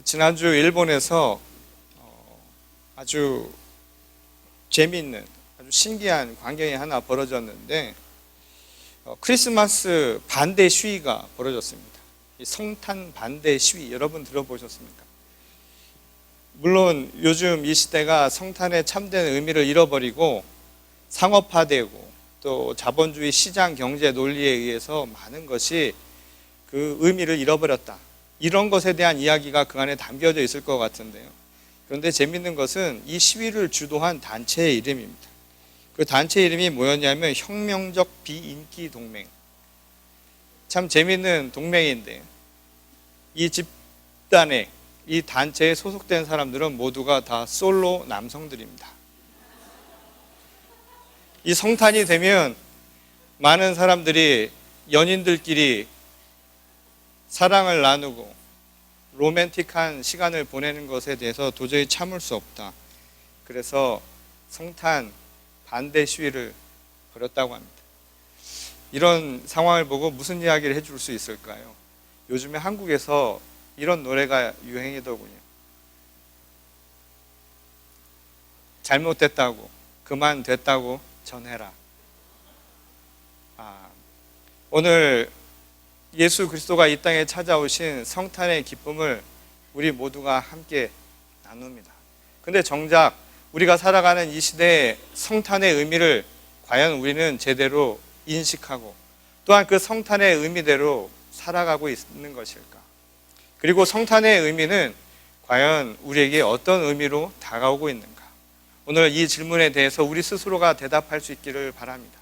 지난주 일본에서 아주 재미있는, 아주 신기한 광경이 하나 벌어졌는데 크리스마스 반대 시위가 벌어졌습니다. 이 성탄 반대 시위, 여러분 들어보셨습니까? 물론 요즘 이 시대가 성탄의 참된 의미를 잃어버리고 상업화되고 또 자본주의 시장 경제 논리에 의해서 많은 것이 그 의미를 잃어버렸다, 이런 것에 대한 이야기가 그 안에 담겨져 있을 것 같은데요. 그런데 재밌는 것은 이 시위를 주도한 단체의 이름입니다. 그 단체 이름이 뭐였냐면 혁명적 비인기 동맹. 참 재밌는 동맹인데, 이 집단에, 이 단체에 소속된 사람들은 모두가 다 솔로 남성들입니다. 이 성탄이 되면 많은 사람들이 연인들끼리 사랑을 나누고 로맨틱한 시간을 보내는 것에 대해서 도저히 참을 수 없다, 그래서 성탄 반대 시위를 벌였다고 합니다. 이런 상황을 보고 무슨 이야기를 해줄 수 있을까요? 요즘에 한국에서 이런 노래가 유행이더군요. 잘못됐다고, 그만됐다고 전해라. 오늘 예수 그리스도가 이 땅에 찾아오신 성탄의 기쁨을 우리 모두가 함께 나눕니다. 근데 정작 우리가 살아가는 이 시대의 성탄의 의미를 과연 우리는 제대로 인식하고 또한 그 성탄의 의미대로 살아가고 있는 것일까? 그리고 성탄의 의미는 과연 우리에게 어떤 의미로 다가오고 있는가? 오늘 이 질문에 대해서 우리 스스로가 대답할 수 있기를 바랍니다.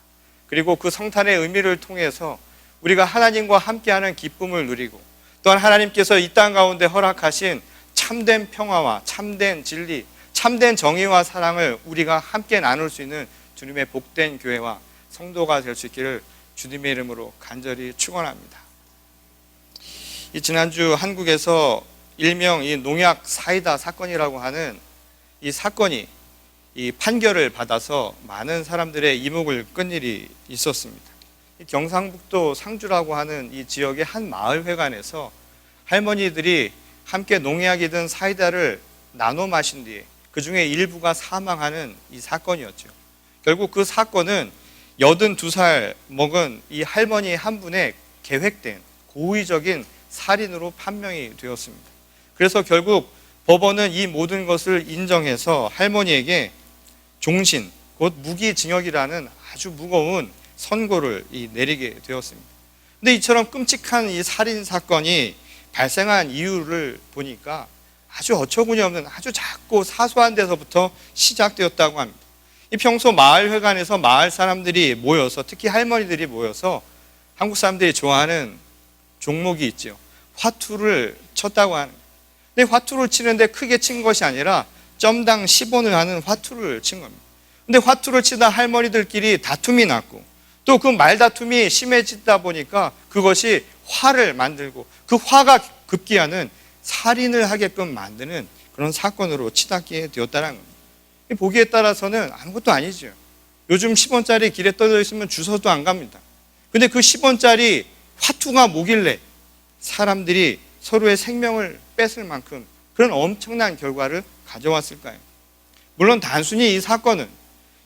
그리고 그 성탄의 의미를 통해서 우리가 하나님과 함께하는 기쁨을 누리고 또한 하나님께서 이 땅 가운데 허락하신 참된 평화와 참된 진리, 참된 정의와 사랑을 우리가 함께 나눌 수 있는 주님의 복된 교회와 성도가 될 수 있기를 주님의 이름으로 간절히 축원합니다. 이 지난주 한국에서 일명 이 농약 사이다 사건이라고 하는 이 사건이 이 판결을 받아서 많은 사람들의 이목을 끈 일이 있었습니다. 경상북도 상주라고 하는 이 지역의 한 마을회관에서 할머니들이 함께 농약이 든 사이다를 나눠 마신 뒤에 그 중에 일부가 사망하는 이 사건이었죠. 결국 그 사건은 82살 먹은 이 할머니 한 분의 계획된 고의적인 살인으로 판명이 되었습니다. 그래서 결국 법원은 이 모든 것을 인정해서 할머니에게 종신, 곧 무기징역이라는 아주 무거운 선고를 내리게 되었습니다. 근데 이처럼 끔찍한 이 살인 사건이 발생한 이유를 보니까 아주 어처구니없는 아주 작고 사소한 데서부터 시작되었다고 합니다. 이 평소 마을회관에서 마을 사람들이 모여서, 특히 할머니들이 모여서 한국 사람들이 좋아하는 종목이 있죠. 화투를 쳤다고 하는 거예요. 근데 화투를 치는데 크게 친 것이 아니라 점당 10원을 하는 화투를 친 겁니다. 근데 화투를 치다 할머니들끼리 다툼이 났고 또 그 말다툼이 심해지다 보니까 그것이 화를 만들고 그 화가 급기야는 살인을 하게끔 만드는 그런 사건으로 치닫게 되었다는 겁니다. 보기에 따라서는 아무것도 아니죠. 요즘 10원짜리 길에 떨어져 있으면 주워도 안 갑니다. 근데 그 10원짜리 화투가 뭐길래 사람들이 서로의 생명을 뺏을 만큼 그런 엄청난 결과를 가져왔을까요? 물론 단순히 이 사건은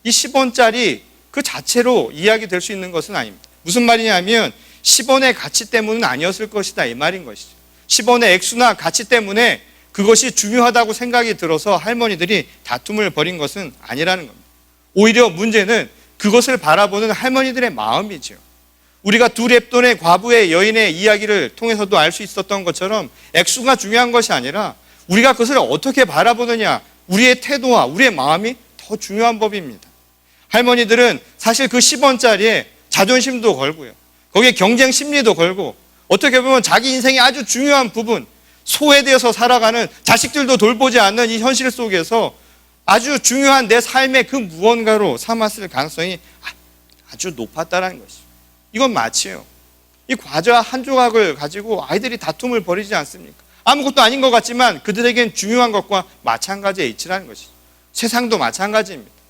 이 10원짜리 그 자체로 이야기될 수 있는 것은 아닙니다. 무슨 말이냐면 10원의 가치 때문은 아니었을 것이다, 이 말인 것이죠. 10원의 액수나 가치 때문에 그것이 중요하다고 생각이 들어서 할머니들이 다툼을 벌인 것은 아니라는 겁니다. 오히려 문제는 그것을 바라보는 할머니들의 마음이죠. 우리가 두 렙돈의 과부의 여인의 이야기를 통해서도 알 수 있었던 것처럼 액수가 중요한 것이 아니라 우리가 그것을 어떻게 바라보느냐, 우리의 태도와 우리의 마음이 더 중요한 법입니다. 할머니들은 사실 그 10원짜리에 자존심도 걸고요, 거기에 경쟁 심리도 걸고 어떻게 보면 자기 인생의 아주 중요한 부분, 소외되어서 살아가는, 자식들도 돌보지 않는 이 현실 속에서 아주 중요한 내 삶의 그 무언가로 삼았을 가능성이 아주 높았다는 것이죠. 이건 마치요, 이 과자 한 조각을 가지고 아이들이 다툼을 벌이지 않습니까? 아무것도 아닌 것 같지만 그들에겐 중요한 것과 마찬가지의 이치라는 것이죠. 세상도 마찬가지입니다.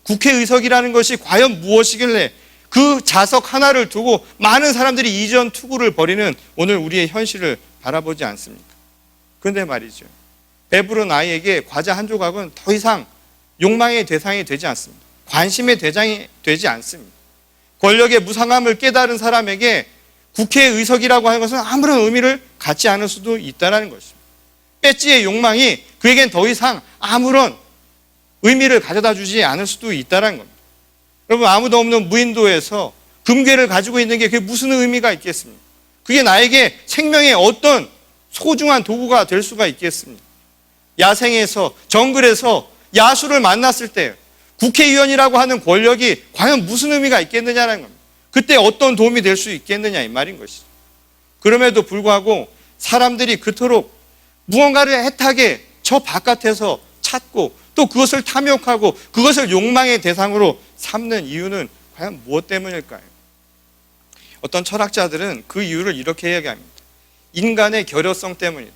국회의석이라는 것이 과연 무엇이길래 그 자석 하나를 두고 많은 사람들이 이전 투구를 벌이는 오늘 우리의 현실을 바라보지 않습니까? 그런데 말이죠, 배부른 아이에게 과자 한 조각은 더 이상 욕망의 대상이 되지 않습니다. 관심의 대상이 되지 않습니다. 권력의 무상함을 깨달은 사람에게 국회의석이라고 하는 것은 아무런 의미를 갖지 않을 수도 있다는 것입니다. 배지의 욕망이 그에겐 더 이상 아무런 의미를 가져다 주지 않을 수도 있다는 겁니다. 여러분, 아무도 없는 무인도에서 금괴를 가지고 있는 게 그게 무슨 의미가 있겠습니까? 그게 나에게 생명의 어떤 소중한 도구가 될 수가 있겠습니까? 야생에서, 정글에서 야수를 만났을 때 국회의원이라고 하는 권력이 과연 무슨 의미가 있겠느냐는 겁니다. 그때 어떤 도움이 될 수 있겠느냐 이 말인 것이죠. 그럼에도 불구하고 사람들이 그토록 무언가를 애타게 저 바깥에서 찾고 또 그것을 탐욕하고 그것을 욕망의 대상으로 삼는 이유는 과연 무엇 때문일까요? 어떤 철학자들은 그 이유를 이렇게 이야기합니다. 인간의 결여성 때문이다.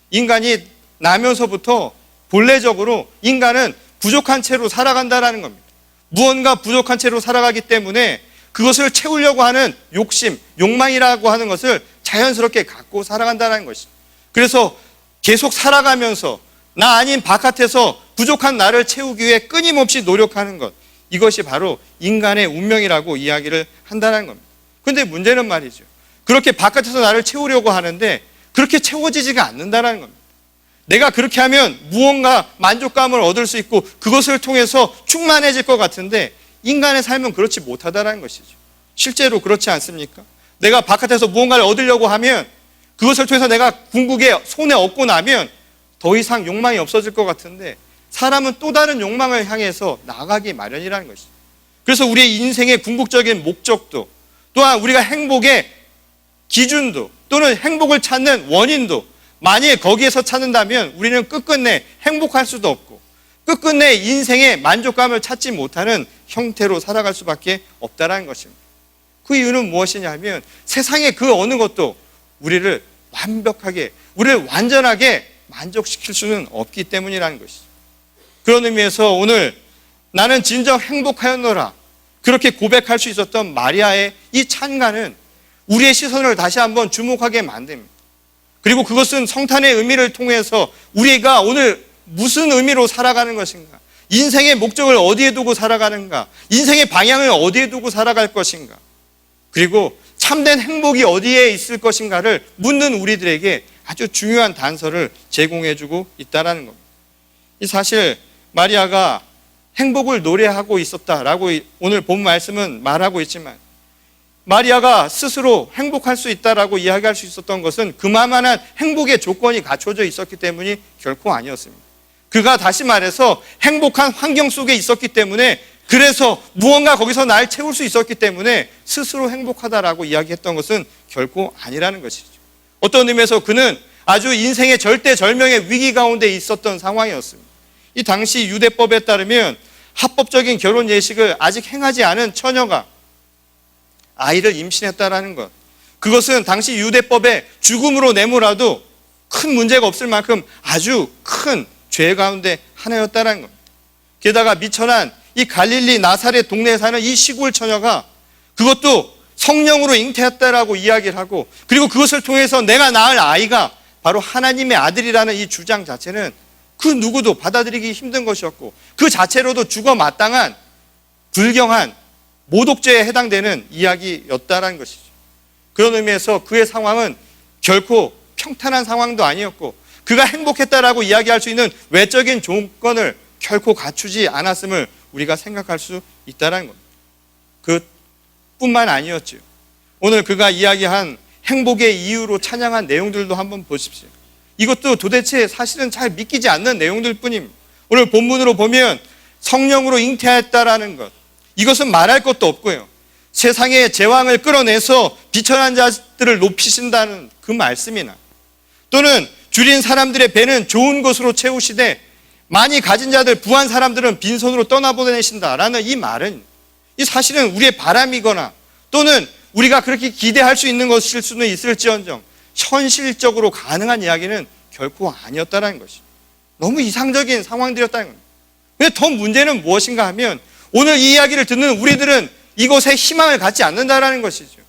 인간이 나면서부터 본래적으로 인간은 부족한 채로 살아간다는 겁니다. 무언가 부족한 채로 살아가기 때문에 그것을 채우려고 하는 욕심, 욕망이라고 하는 것을 자연스럽게 갖고 살아간다는 것이죠. 그래서 계속 살아가면서 나 아닌 바깥에서 부족한 나를 채우기 위해 끊임없이 노력하는 것, 이것이 바로 인간의 운명이라고 이야기를 한다는 겁니다. 그런데 문제는 말이죠, 그렇게 바깥에서 나를 채우려고 하는데 그렇게 채워지지가 않는다는 겁니다. 내가 그렇게 하면 무언가 만족감을 얻을 수 있고 그것을 통해서 충만해질 것 같은데 인간의 삶은 그렇지 못하다는 것이죠. 실제로 그렇지 않습니까? 내가 바깥에서 무언가를 얻으려고 하면 그것을 통해서 내가 궁극에 손에 얻고 나면 더 이상 욕망이 없어질 것 같은데 사람은 또 다른 욕망을 향해서 나아가기 마련이라는 것이죠. 그래서 우리의 인생의 궁극적인 목적도 또한 우리가 행복의 기준도 또는 행복을 찾는 원인도 만일 거기에서 찾는다면 우리는 끝끝내 행복할 수도 없고 끝끝내 인생의 만족감을 찾지 못하는 형태로 살아갈 수밖에 없다는 것입니다. 그 이유는 무엇이냐 하면 세상의 그 어느 것도 우리를 완벽하게, 우리를 완전하게 만족시킬 수는 없기 때문이라는 것이죠. 그런 의미에서 오늘 나는 진정 행복하였노라 그렇게 고백할 수 있었던 마리아의 이 찬가는 우리의 시선을 다시 한번 주목하게 만듭니다. 그리고 그것은 성탄의 의미를 통해서 우리가 오늘 무슨 의미로 살아가는 것인가, 인생의 목적을 어디에 두고 살아가는가, 인생의 방향을 어디에 두고 살아갈 것인가, 그리고 참된 행복이 어디에 있을 것인가를 묻는 우리들에게 아주 중요한 단서를 제공해주고 있다는 겁니다. 이 사실 마리아가 행복을 노래하고 있었다라고 오늘 본 말씀은 말하고 있지만 마리아가 스스로 행복할 수 있다라고 이야기할 수 있었던 것은 그만한 행복의 조건이 갖춰져 있었기 때문이 결코 아니었습니다. 그가 다시 말해서 행복한 환경 속에 있었기 때문에 그래서 무언가 거기서 날 채울 수 있었기 때문에 스스로 행복하다라고 이야기했던 것은 결코 아니라는 것이죠. 어떤 의미에서 그는 아주 인생의 절대절명의 위기 가운데 있었던 상황이었습니다. 이 당시 유대법에 따르면 합법적인 결혼 예식을 아직 행하지 않은 처녀가 아이를 임신했다라는 것, 그것은 당시 유대법에 죽음으로 내몰아도 큰 문제가 없을 만큼 아주 큰 죄 가운데 하나였다는 겁니다. 게다가 미천한 이 갈릴리 나사렛 동네에 사는 이 시골 처녀가 그것도 성령으로 잉태했다라고 이야기를 하고 그리고 그것을 통해서 내가 낳을 아이가 바로 하나님의 아들이라는 이 주장 자체는 그 누구도 받아들이기 힘든 것이었고 그 자체로도 죽어 마땅한 불경한 모독죄에 해당되는 이야기였다라는 것이죠. 그런 의미에서 그의 상황은 결코 평탄한 상황도 아니었고 그가 행복했다라고 이야기할 수 있는 외적인 조건을 결코 갖추지 않았음을 우리가 생각할 수 있다는 겁니다. 그뿐만 아니었죠. 오늘 그가 이야기한 행복의 이유로 찬양한 내용들도 한번 보십시오. 이것도 도대체 사실은 잘 믿기지 않는 내용들 뿐입니다. 오늘 본문으로 보면 성령으로 잉태했다라는 것, 이것은 말할 것도 없고요. 세상의 제왕을 끌어내서 비천한 자들을 높이신다는 그 말씀이나 또는 줄인 사람들의 배는 좋은 것으로 채우시되 많이 가진 자들, 부한 사람들은 빈손으로 떠나보내신다라는 이 말은 이 사실은 우리의 바람이거나 또는 우리가 그렇게 기대할 수 있는 것일 수는 있을지언정 현실적으로 가능한 이야기는 결코 아니었다는 것이 너무 이상적인 상황들이었다는 겁니다. 근데 더 문제는 무엇인가 하면 오늘 이 이야기를 듣는 우리들은 이것에 희망을 갖지 않는다라는 것이죠.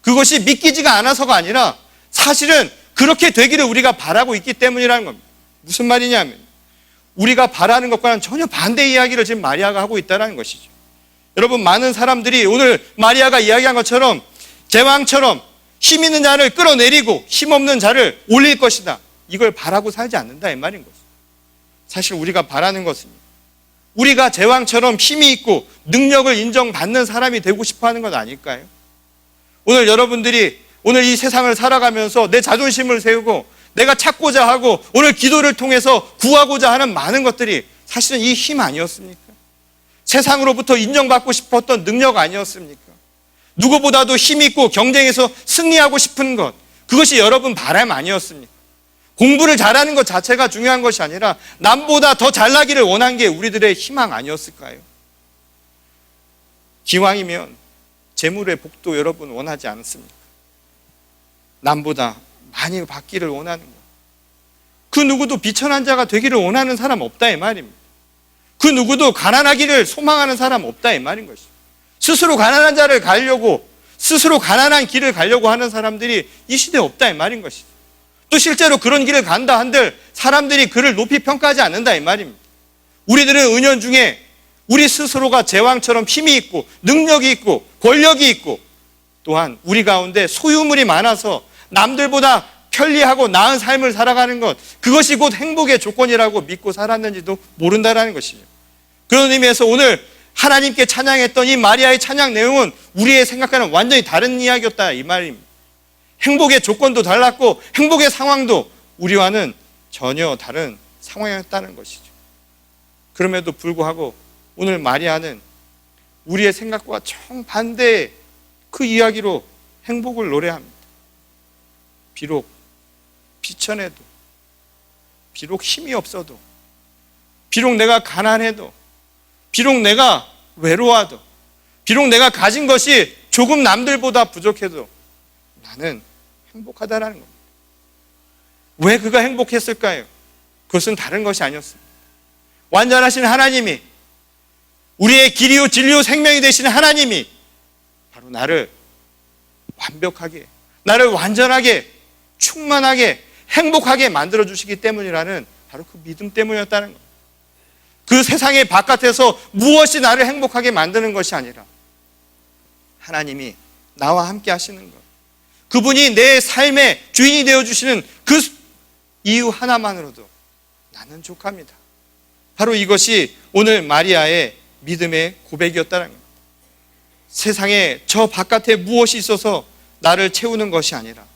그것이 믿기지가 않아서가 아니라 사실은 그렇게 되기를 우리가 바라고 있기 때문이라는 겁니다. 무슨 말이냐면 우리가 바라는 것과는 전혀 반대 이야기를 지금 마리아가 하고 있다는 것이죠. 여러분, 많은 사람들이 오늘 마리아가 이야기한 것처럼 제왕처럼 힘 있는 자를 끌어내리고 힘 없는 자를 올릴 것이다, 이걸 바라고 살지 않는다 이 말인 거죠. 사실 우리가 바라는 것은 우리가 제왕처럼 힘이 있고 능력을 인정받는 사람이 되고 싶어 하는 것 아닐까요? 오늘 여러분들이 오늘 이 세상을 살아가면서 내 자존심을 세우고 내가 찾고자 하고 오늘 기도를 통해서 구하고자 하는 많은 것들이 사실은 이 힘 아니었습니까? 세상으로부터 인정받고 싶었던 능력 아니었습니까? 누구보다도 힘 있고 경쟁에서 승리하고 싶은 것, 그것이 여러분 바람 아니었습니까? 공부를 잘하는 것 자체가 중요한 것이 아니라 남보다 더 잘나기를 원한 게 우리들의 희망 아니었을까요? 기왕이면 재물의 복도 여러분 원하지 않습니까? 남보다 많이 받기를 원하는 것. 그 누구도 비천한 자가 되기를 원하는 사람 없다 이 말입니다. 그 누구도 가난하기를 소망하는 사람 없다 이 말인 것이죠. 스스로 가난한 자를 가려고, 스스로 가난한 길을 가려고 하는 사람들이 이 시대에 없다 이 말인 것이죠. 또 실제로 그런 길을 간다 한들 사람들이 그를 높이 평가하지 않는다 이 말입니다. 우리들은 은연중에 우리 스스로가 제왕처럼 힘이 있고 능력이 있고 권력이 있고 또한 우리 가운데 소유물이 많아서 남들보다 편리하고 나은 삶을 살아가는 것, 그것이 곧 행복의 조건이라고 믿고 살았는지도 모른다는 것이죠. 그런 의미에서 오늘 하나님께 찬양했던 이 마리아의 찬양 내용은 우리의 생각과는 완전히 다른 이야기였다 이 말입니다. 행복의 조건도 달랐고 행복의 상황도 우리와는 전혀 다른 상황이었다는 것이죠. 그럼에도 불구하고 오늘 마리아는 우리의 생각과 정반대의 그 이야기로 행복을 노래합니다. 비록 비천해도, 비록 힘이 없어도, 비록 내가 가난해도, 비록 내가 외로워도, 비록 내가 가진 것이 조금 남들보다 부족해도 나는 행복하다라는 겁니다. 왜 그가 행복했을까요? 그것은 다른 것이 아니었습니다. 완전하신 하나님이, 우리의 길이요 진리요 생명이 되시는 하나님이 바로 나를 완벽하게, 나를 완전하게, 충만하게, 행복하게 만들어주시기 때문이라는 바로 그 믿음 때문이었다는 겁니다. 그 세상의 바깥에서 무엇이 나를 행복하게 만드는 것이 아니라 하나님이 나와 함께 하시는 것, 그분이 내 삶의 주인이 되어주시는 그 이유 하나만으로도 나는 족합니다. 바로 이것이 오늘 마리아의 믿음의 고백이었다는 겁니다. 세상에 저 바깥에 무엇이 있어서 나를 채우는 것이 아니라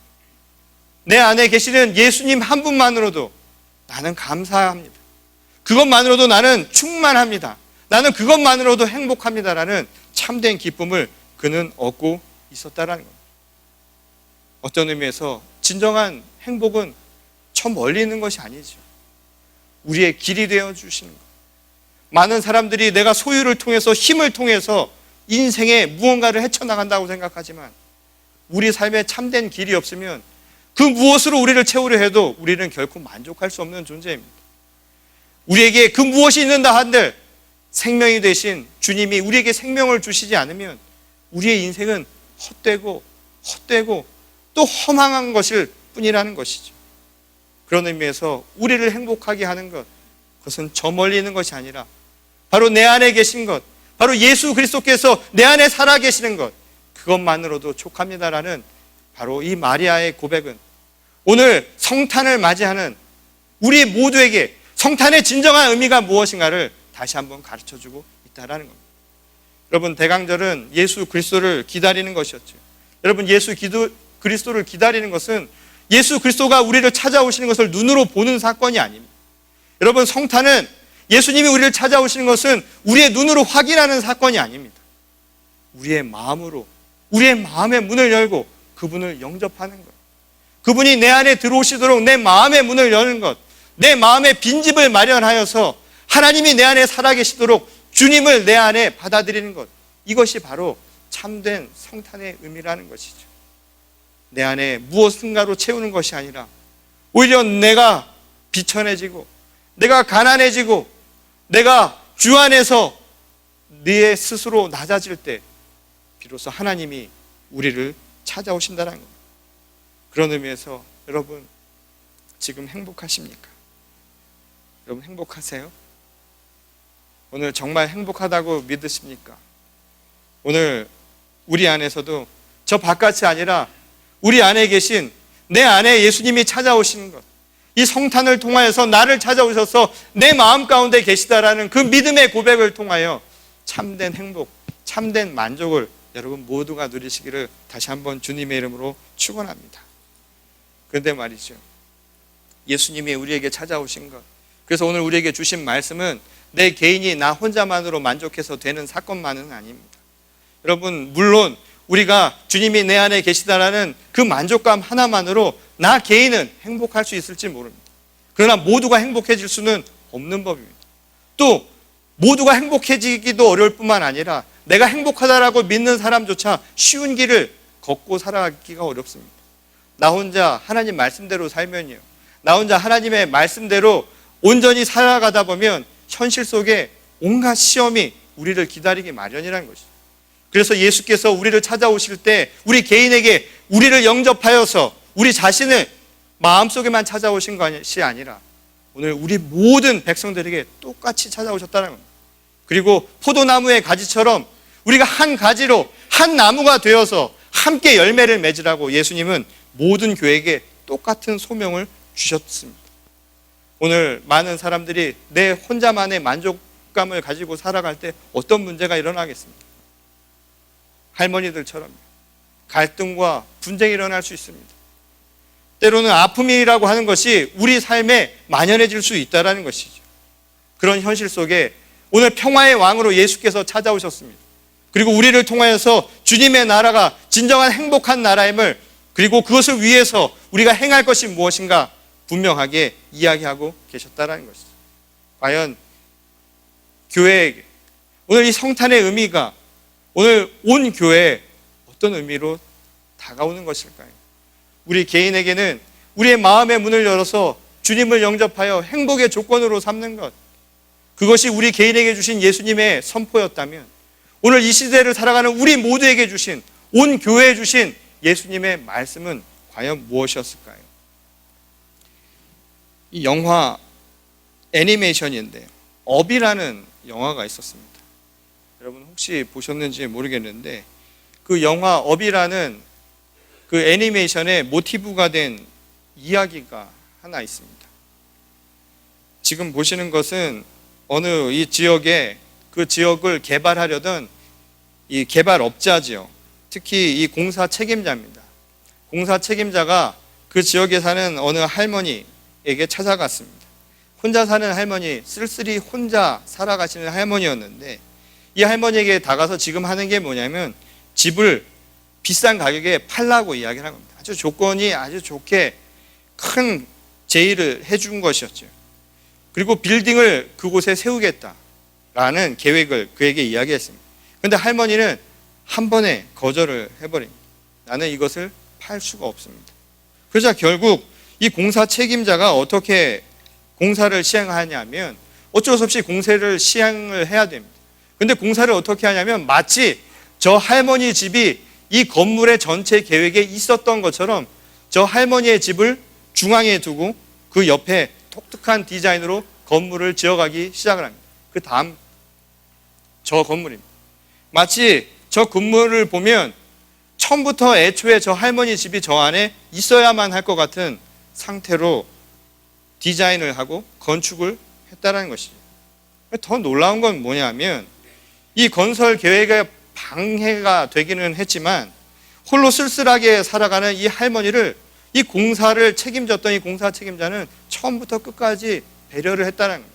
내 안에 계시는 예수님 한 분만으로도 나는 감사합니다. 그것만으로도 나는 충만합니다. 나는 그것만으로도 행복합니다라는 참된 기쁨을 그는 얻고 있었다라는 겁니다. 어떤 의미에서 진정한 행복은 저 멀리 있는 것이 아니죠. 우리의 길이 되어 주시는 것. 많은 사람들이 내가 소유를 통해서, 힘을 통해서 인생에 무언가를 헤쳐나간다고 생각하지만 우리 삶에 참된 길이 없으면 그 무엇으로 우리를 채우려 해도 우리는 결코 만족할 수 없는 존재입니다. 우리에게 그 무엇이 있는다 한들 생명이 되신 주님이 우리에게 생명을 주시지 않으면 우리의 인생은 헛되고 또 허망한 것일 뿐이라는 것이죠. 그런 의미에서 우리를 행복하게 하는 것, 그것은 저 멀리 있는 것이 아니라 바로 내 안에 계신 것, 바로 예수 그리스도께서 내 안에 살아 계시는 것, 그것만으로도 족합니다라는 바로 이 마리아의 고백은 오늘 성탄을 맞이하는 우리 모두에게 성탄의 진정한 의미가 무엇인가를 다시 한번 가르쳐주고 있다는 겁니다. 여러분, 대강절은 예수 그리스도를 기다리는 것이었죠. 여러분, 예수 그리스도를 기다리는 것은 예수 그리스도가 우리를 찾아오시는 것을 눈으로 보는 사건이 아닙니다. 여러분, 성탄은 예수님이 우리를 찾아오시는 것은 우리의 눈으로 확인하는 사건이 아닙니다. 우리의 마음으로, 우리의 마음의 문을 열고 그분을 영접하는 것, 그분이 내 안에 들어오시도록 내 마음의 문을 여는 것, 내 마음의 빈집을 마련하여서 하나님이 내 안에 살아계시도록 주님을 내 안에 받아들이는 것, 이것이 바로 참된 성탄의 의미라는 것이죠. 내 안에 무엇인가로 채우는 것이 아니라 오히려 내가 비천해지고 내가 가난해지고 내가 주 안에서 네 스스로 낮아질 때 비로소 하나님이 우리를 찾아오신다는 겁니다. 그런 의미에서 여러분, 지금 행복하십니까? 여러분 행복하세요? 오늘 정말 행복하다고 믿으십니까? 오늘 우리 안에서도 저 바깥이 아니라 우리 안에 계신 내 안에 예수님이 찾아오시는 것, 이 성탄을 통하여서 나를 찾아오셔서 내 마음 가운데 계시다라는 그 믿음의 고백을 통하여 참된 행복, 참된 만족을 여러분 모두가 누리시기를 다시 한번 주님의 이름으로 축원합니다. 그런데 말이죠, 예수님이 우리에게 찾아오신 것, 그래서 오늘 우리에게 주신 말씀은 내 개인이 나 혼자만으로 만족해서 되는 사건만은 아닙니다. 여러분, 물론 우리가 주님이 내 안에 계시다라는 그 만족감 하나만으로 나 개인은 행복할 수 있을지 모릅니다. 그러나 모두가 행복해질 수는 없는 법입니다. 또 모두가 행복해지기도 어려울 뿐만 아니라 내가 행복하다라고 믿는 사람조차 쉬운 길을 걷고 살아가기가 어렵습니다. 나 혼자 하나님 말씀대로 살면요, 나 혼자 하나님의 말씀대로 온전히 살아가다 보면 현실 속에 온갖 시험이 우리를 기다리기 마련이라는 것이죠. 그래서 예수께서 우리를 찾아오실 때 우리 개인에게 우리를 영접하여서 우리 자신을 마음속에만 찾아오신 것이 아니라 오늘 우리 모든 백성들에게 똑같이 찾아오셨다는 겁니다. 그리고 포도나무의 가지처럼 우리가 한 가지로 한 나무가 되어서 함께 열매를 맺으라고 예수님은 모든 교회에게 똑같은 소명을 주셨습니다. 오늘 많은 사람들이 내 혼자만의 만족감을 가지고 살아갈 때 어떤 문제가 일어나겠습니까? 할머니들처럼 갈등과 분쟁이 일어날 수 있습니다. 때로는 아픔이라고 하는 것이 우리 삶에 만연해질 수 있다는 것이죠. 그런 현실 속에 오늘 평화의 왕으로 예수께서 찾아오셨습니다. 그리고 우리를 통하여서 주님의 나라가 진정한 행복한 나라임을, 그리고 그것을 위해서 우리가 행할 것이 무엇인가 분명하게 이야기하고 계셨다는 것이죠. 과연 교회에게 오늘 이 성탄의 의미가 오늘 온 교회에 어떤 의미로 다가오는 것일까요? 우리 개인에게는 우리의 마음의 문을 열어서 주님을 영접하여 행복의 조건으로 삼는 것, 그것이 우리 개인에게 주신 예수님의 선포였다면 오늘 이 시대를 살아가는 우리 모두에게 주신, 온 교회에 주신 예수님의 말씀은 과연 무엇이었을까요? 이 영화 애니메이션인데요, 업이라는 영화가 있었습니다. 여러분 혹시 보셨는지 모르겠는데 그 영화 업이라는 그 애니메이션의 모티브가 된 이야기가 하나 있습니다. 지금 보시는 것은 어느 이 지역에 그 지역을 개발하려던 이 개발업자지요. 특히 이 공사 책임자입니다. 공사 책임자가 그 지역에 사는 어느 할머니에게 찾아갔습니다. 혼자 사는 할머니, 쓸쓸히 혼자 살아가시는 할머니였는데 이 할머니에게 다가서 지금 하는 게 뭐냐면 집을 비싼 가격에 팔라고 이야기를 한 겁니다. 아주 조건이 아주 좋게 큰 제의를 해준 것이었죠. 그리고 빌딩을 그곳에 세우겠다라는 계획을 그에게 이야기했습니다. 그런데 할머니는 한 번에 거절을 해버립니다. 나는 이것을 팔 수가 없습니다. 그러자 결국 이 공사 책임자가 어떻게 공사를 시행하냐면 어쩔 수 없이 공사를 시행을 해야 됩니다. 근데 공사를 어떻게 하냐면 마치 저 할머니 집이 이 건물의 전체 계획에 있었던 것처럼 저 할머니의 집을 중앙에 두고 그 옆에 독특한 디자인으로 건물을 지어가기 시작을 합니다. 그 다음 저 건물입니다. 마치 저 건물을 보면 처음부터 애초에 저 할머니 집이 저 안에 있어야만 할 것 같은 상태로 디자인을 하고 건축을 했다는 것이죠. 더 놀라운 건 뭐냐면 이 건설 계획에 방해가 되기는 했지만 홀로 쓸쓸하게 살아가는 이 할머니를, 이 공사를 책임졌던 이 공사 책임자는 처음부터 끝까지 배려를 했다는 거예요.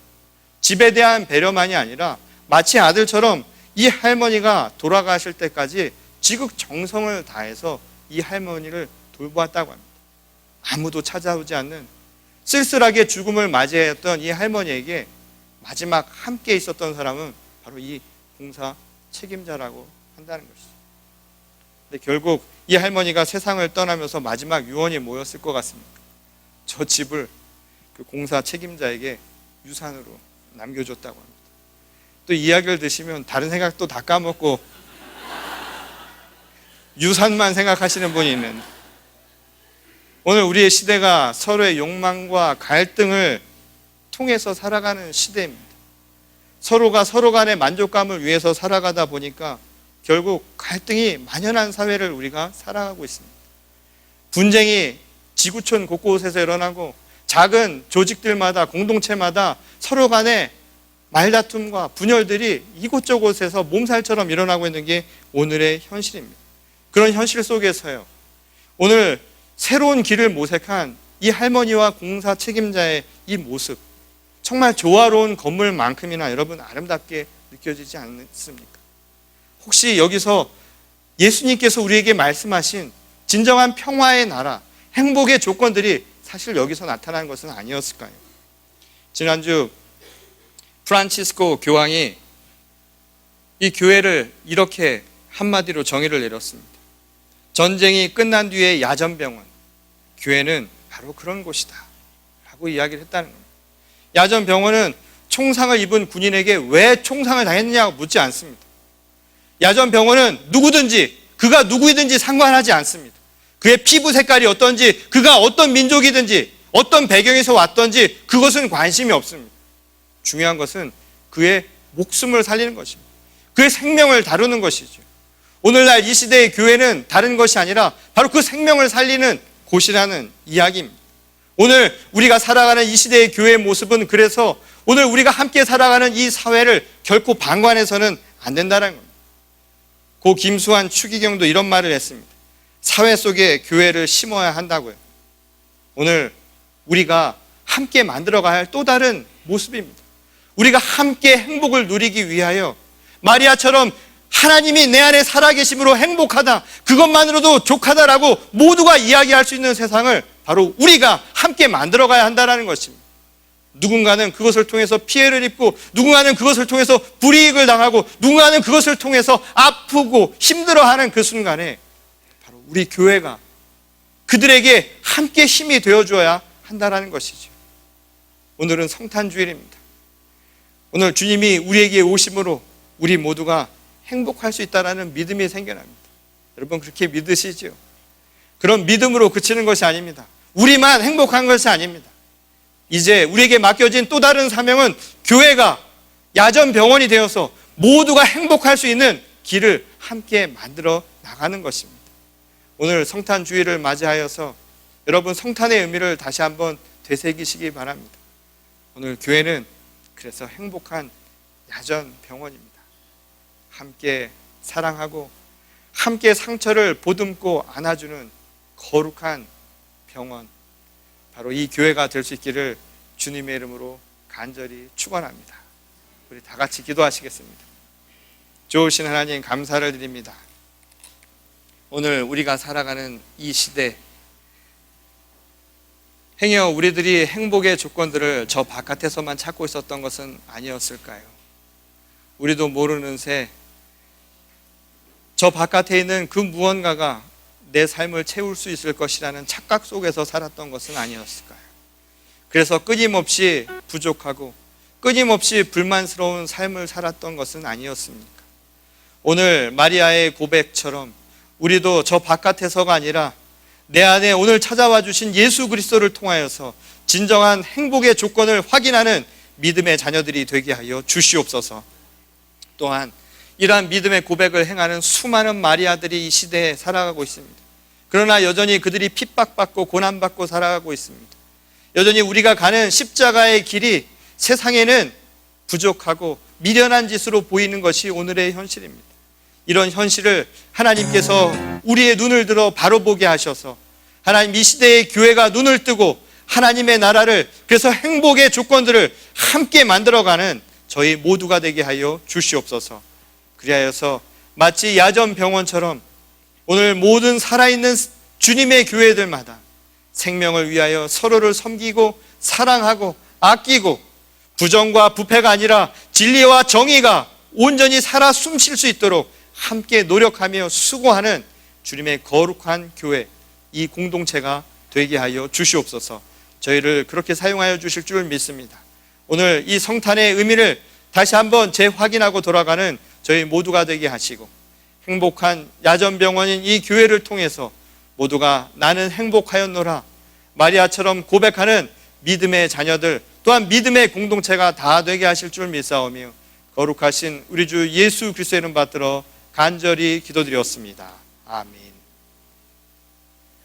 집에 대한 배려만이 아니라 마치 아들처럼 이 할머니가 돌아가실 때까지 지극정성을 다해서 이 할머니를 돌보았다고 합니다. 아무도 찾아오지 않는 쓸쓸하게 죽음을 맞이했던 이 할머니에게 마지막 함께 있었던 사람은 바로 이 공사 책임자라고 한다는 것이죠. 근데 결국 이 할머니가 세상을 떠나면서 마지막 유언이 뭐였을 것 같습니까? 저 집을 그 공사 책임자에게 유산으로 남겨줬다고 합니다. 또 이야기를 드시면 다른 생각도 다 까먹고 유산만 생각하시는 분이 있는데, 오늘 우리의 시대가 서로의 욕망과 갈등을 통해서 살아가는 시대입니다. 서로가 서로 간의 만족감을 위해서 살아가다 보니까 결국 갈등이 만연한 사회를 우리가 살아가고 있습니다. 분쟁이 지구촌 곳곳에서 일어나고 작은 조직들마다 공동체마다 서로 간의 말다툼과 분열들이 이곳저곳에서 몸살처럼 일어나고 있는 게 오늘의 현실입니다. 그런 현실 속에서요, 오늘 새로운 길을 모색한 이 할머니와 공사 책임자의 이 모습, 정말 조화로운 건물만큼이나 여러분 아름답게 느껴지지 않습니까? 혹시 여기서 예수님께서 우리에게 말씀하신 진정한 평화의 나라, 행복의 조건들이 사실 여기서 나타난 것은 아니었을까요? 지난주 프란치스코 교황이 이 교회를 이렇게 한마디로 정의를 내렸습니다. 전쟁이 끝난 뒤에 야전병원, 교회는 바로 그런 곳이다 라고 이야기를 했다는 겁니다. 야전병원은 총상을 입은 군인에게 왜 총상을 당했느냐고 묻지 않습니다. 야전병원은 누구든지, 그가 누구이든지 상관하지 않습니다. 그의 피부 색깔이 어떤지, 그가 어떤 민족이든지, 어떤 배경에서 왔던지 그것은 관심이 없습니다. 중요한 것은 그의 목숨을 살리는 것입니다. 그의 생명을 다루는 것이죠. 오늘날 이 시대의 교회는 다른 것이 아니라 바로 그 생명을 살리는 곳이라는 이야기입니다. 오늘 우리가 살아가는 이 시대의 교회의 모습은 그래서 오늘 우리가 함께 살아가는 이 사회를 결코 방관해서는 안 된다는 겁니다. 고 김수환 추기경도 이런 말을 했습니다. 사회 속에 교회를 심어야 한다고요. 오늘 우리가 함께 만들어가야 할 또 다른 모습입니다. 우리가 함께 행복을 누리기 위하여 마리아처럼 하나님이 내 안에 살아계심으로 행복하다, 그것만으로도 족하다라고 모두가 이야기할 수 있는 세상을 바로 우리가 함께 만들어가야 한다는 것입니다. 누군가는 그것을 통해서 피해를 입고, 누군가는 그것을 통해서 불이익을 당하고, 누군가는 그것을 통해서 아프고 힘들어하는 그 순간에 바로 우리 교회가 그들에게 함께 힘이 되어줘야 한다는 것이죠. 오늘은 성탄주일입니다. 오늘 주님이 우리에게 오심으로 우리 모두가 행복할 수 있다는 믿음이 생겨납니다. 여러분 그렇게 믿으시죠? 그런 믿음으로 그치는 것이 아닙니다. 우리만 행복한 것이 아닙니다. 이제 우리에게 맡겨진 또 다른 사명은 교회가 야전병원이 되어서 모두가 행복할 수 있는 길을 함께 만들어 나가는 것입니다. 오늘 성탄주의를 맞이하여서 여러분 성탄의 의미를 다시 한번 되새기시기 바랍니다. 오늘 교회는 그래서 행복한 야전병원입니다. 함께 사랑하고 함께 상처를 보듬고 안아주는 거룩한 병원, 바로 이 교회가 될 수 있기를 주님의 이름으로 간절히 축원합니다. 우리 다 같이 기도하시겠습니다. 좋으신 하나님 감사를 드립니다. 오늘 우리가 살아가는 이 시대, 행여 우리들이 행복의 조건들을 저 바깥에서만 찾고 있었던 것은 아니었을까요? 우리도 모르는 새 저 바깥에 있는 그 무언가가 내 삶을 채울 수 있을 것이라는 착각 속에서 살았던 것은 아니었을까요? 그래서 끊임없이 부족하고 끊임없이 불만스러운 삶을 살았던 것은 아니었습니까? 오늘 마리아의 고백처럼 우리도 저 바깥에서가 아니라 내 안에 오늘 찾아와 주신 예수 그리스도를 통하여서 진정한 행복의 조건을 확인하는 믿음의 자녀들이 되게 하여 주시옵소서. 또한 이러한 믿음의 고백을 행하는 수많은 마리아들이 이 시대에 살아가고 있습니다. 그러나 여전히 그들이 핍박받고 고난받고 살아가고 있습니다. 여전히 우리가 가는 십자가의 길이 세상에는 부족하고 미련한 짓으로 보이는 것이 오늘의 현실입니다. 이런 현실을 하나님께서 우리의 눈을 들어 바로 보게 하셔서 하나님 이 시대의 교회가 눈을 뜨고 하나님의 나라를, 그래서 행복의 조건들을 함께 만들어가는 저희 모두가 되게 하여 주시옵소서. 그리하여서 마치 야전병원처럼 오늘 모든 살아있는 주님의 교회들마다 생명을 위하여 서로를 섬기고 사랑하고 아끼고 부정과 부패가 아니라 진리와 정의가 온전히 살아 숨쉴 수 있도록 함께 노력하며 수고하는 주님의 거룩한 교회, 이 공동체가 되게 하여 주시옵소서. 저희를 그렇게 사용하여 주실 줄 믿습니다. 오늘 이 성탄의 의미를 다시 한번 재확인하고 돌아가는 저희 모두가 되게 하시고 행복한 야전병원인 이 교회를 통해서 모두가 나는 행복하였노라 마리아처럼 고백하는 믿음의 자녀들 또한 믿음의 공동체가 다 되게 하실 줄 믿사오며 거룩하신 우리 주 예수 그리스도의 이름 받들어 간절히 기도드렸습니다. 아멘.